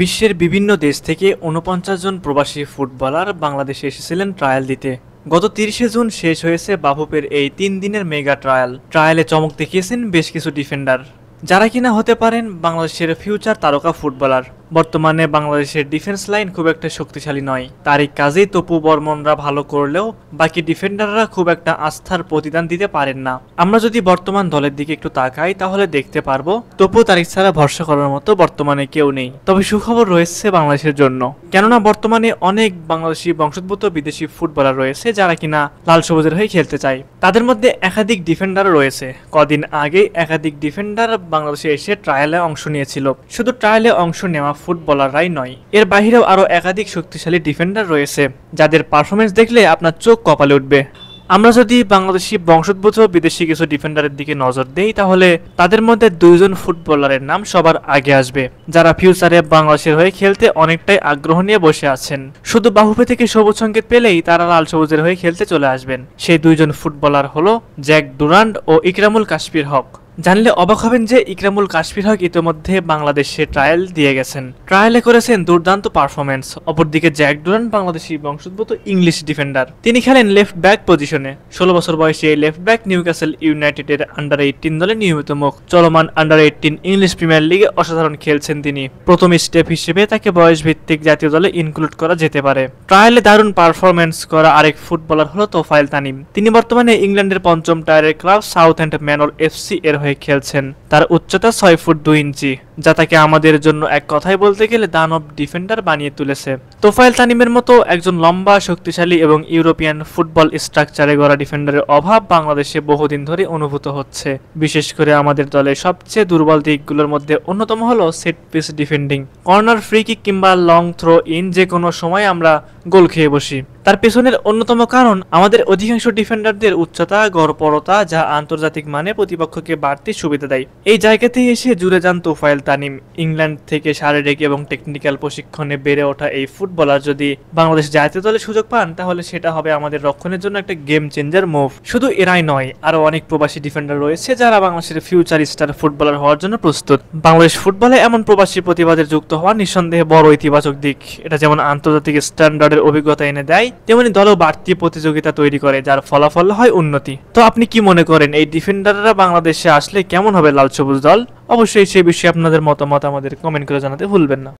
বিশ্বের বিভিন্ন দেশ থেকে ৪৯ জন প্রবাসী ফুটবলার বাংলাদেশে এসেছিলেন ট্রায়াল দিতে। গত ৩০শে জুন শেষ হয়েছে বাফুফের এই ৩ দিনের মেগা ট্রায়ালে চমক দেখিয়েছেন বেশ কিছু ডিফেন্ডার, যারা কিনা হতে পারেন বাংলাদেশের ফিউচার তারকা ফুটবলার। বর্তমানে বাংলাদেশের ডিফেন্স লাইন খুব একটা শক্তিশালী নয়, তারই কাজেই তপু বর্মনরা ভালো করলেও বাকি ডিফেন্ডাররা খুব একটা আস্থার প্রতিদান দিতে পারেন না। আমরা যদি বর্তমান দলের দিকে একটু তাকাই তাহলে দেখতে পারবো তপু তারিক ছাড়া ভরসা করার মতো বর্তমানে কেউ নেই। তবে সুখবর রয়েছে বাংলাদেশের জন্য, কেননা বর্তমানে অনেক বাংলাদেশি বংশোদ্ভূত বিদেশি ফুটবলার রয়েছে যারা কিনা লাল সবুজের হয়ে খেলতে চায়। তাদের মধ্যে একাধিক ডিফেন্ডারও রয়েছে। কদিন আগে একাধিক ডিফেন্ডার বাংলাদেশে এসে ট্রায়ালে অংশ নিয়েছিল। শুধু ট্রায়ালে অংশ নেওয়া ফুটবলাররাই নয়, এর বাইরেও আরো একাধিক শক্তিশালী ডিফেন্ডার রয়েছে যাদের পারফরমেন্স দেখলে আপনার চোখ কপালে উঠবে। আমরা যদি বাংলাদেশি বংশোদ্ভূত বিদেশি কিছু ডিফেন্ডারের দিকে নজর দেই তাহলে তাদের মধ্যে 2 জন ফুটবলারের নাম সবার আগে আসবে, যারা ফিউচারে বাংলাদেশের হয়ে খেলতে অনেকটাই আগ্রহ নিয়ে বসে আছেন। শুধু বাহুপে থেকে সবুজ সংকেত পেলেই তারা লাল সবুজের হয়ে খেলতে চলে আসবেন। সেই 2 জন ফুটবলার হলো জ্যাক ডুরান্ড ও ইকরামুল কাশফির হক। জানলে অবাক হবেন যে ইকরামুল কাশফির হক ইতিমধ্যে বাংলাদেশে ট্রায়াল দিয়ে গেছেন, ট্রায়ালে করেছেন দুর্দান্ত পারফরমেন্স। অপরদিকে জ্যাক ডুরান্ড বাংলাদেশি বংশোদ্ভূত ইংলিশ ডিফেন্ডার, তিনি খেলেন লেফট ব্যাক পজিশনে। 16 বছর বয়সী এই লেফট ব্যাক নিউক্যাসল ইউনাইটেডের আন্ডার-18 দলে নিয়মিত মুখ। চলমান আন্ডার-18 ইংলিশ প্রিমিয়ার লিগে অসাধারণ খেলছেন তিনি। প্রথম স্টেপ হিসেবে তাকে বয়স ভিত্তিক জাতীয় দলে ইনক্লুড করা যেতে পারে। ট্রায়ালে দারুণ পারফরমেন্স করা আরেক ফুটবলার হলো তোফায়েল তানিম। তিনি বর্তমানে ইংল্যান্ডের 5ম টায়ারের ক্লাব সাউথহ্যাম্পটন ম্যানর এফসি এর হয়ে খেলছেন। তার উচ্চতা 6 ফুট 2 ইঞ্চি, যা তাকে আমাদের জন্য এক কথায় বলতে গেলে দানব ডিফেন্ডার বানিয়ে তুলেছে। তোফায়েল তানিমের মতো একজন লম্বা, শক্তিশালী এবং ইউরোপিয়ান ফুটবল স্ট্রাকচারে গড়া ডিফেন্ডারের অভাব বাংলাদেশে বহুদিন ধরে অনুভূত হচ্ছে। বিশেষ করে আমাদের দলের সবচেয়ে দুর্বল দিকগুলোর মধ্যে অন্যতম হলো set piece defending. Corner, free kick কিংবা লং থ্রো ইন যে কোনো সময় আমরা গোল খেয়ে বসি। তার পেছনের অন্যতম কারণ আমাদের অধিকাংশ ডিফেন্ডারদের উচ্চতা, গড়পড়তা, যা আন্তর্জাতিক মানে প্রতিপক্ষকে বাড়তি সুবিধা দেয়। এই জায়গাতেই এসে জুড়ে যান তোফায়েল তানিম। ইংল্যান্ড থেকে শারীরিক এবং টেকনিক্যাল প্রশিক্ষণে বেড়ে ওঠা এই ফুটবলার যদি বাংলাদেশ জাতীয় দলে সুযোগ পান তাহলে সেটা হবে আমাদের রক্ষণের জন্য একটা গেম চেঞ্জার মুভ। শুধু এরাই নয়, আরো অনেক প্রবাসী ডিফেন্ডার রয়েছে যারা বাংলাদেশের ফিউচার স্টার ফুটবলার হওয়ার জন্য প্রস্তুত। বাংলাদেশ ফুটবলে এমন প্রবাসী প্রতিবাদের যুক্ত হওয়া নিঃসন্দেহে বড় ইতিবাচক দিক। এটা যেমন আন্তর্জাতিক স্ট্যান্ডার্ডের অভিজ্ঞতা এনে দেয়, তেমনি দলও বাড়তি প্রতিযোগিতা তৈরি করে, যার ফলাফল হয় উন্নতি। তো আপনি কি মনে করেন এই ডিফেন্ডাররা বাংলাদেশে আসলে কেমন হবে লাল সবুজ দল? অবশ্যই সেই বিষয়ে আপনাদের মতামত আমাদের কমেন্ট করে জানাতে ভুলবেন না।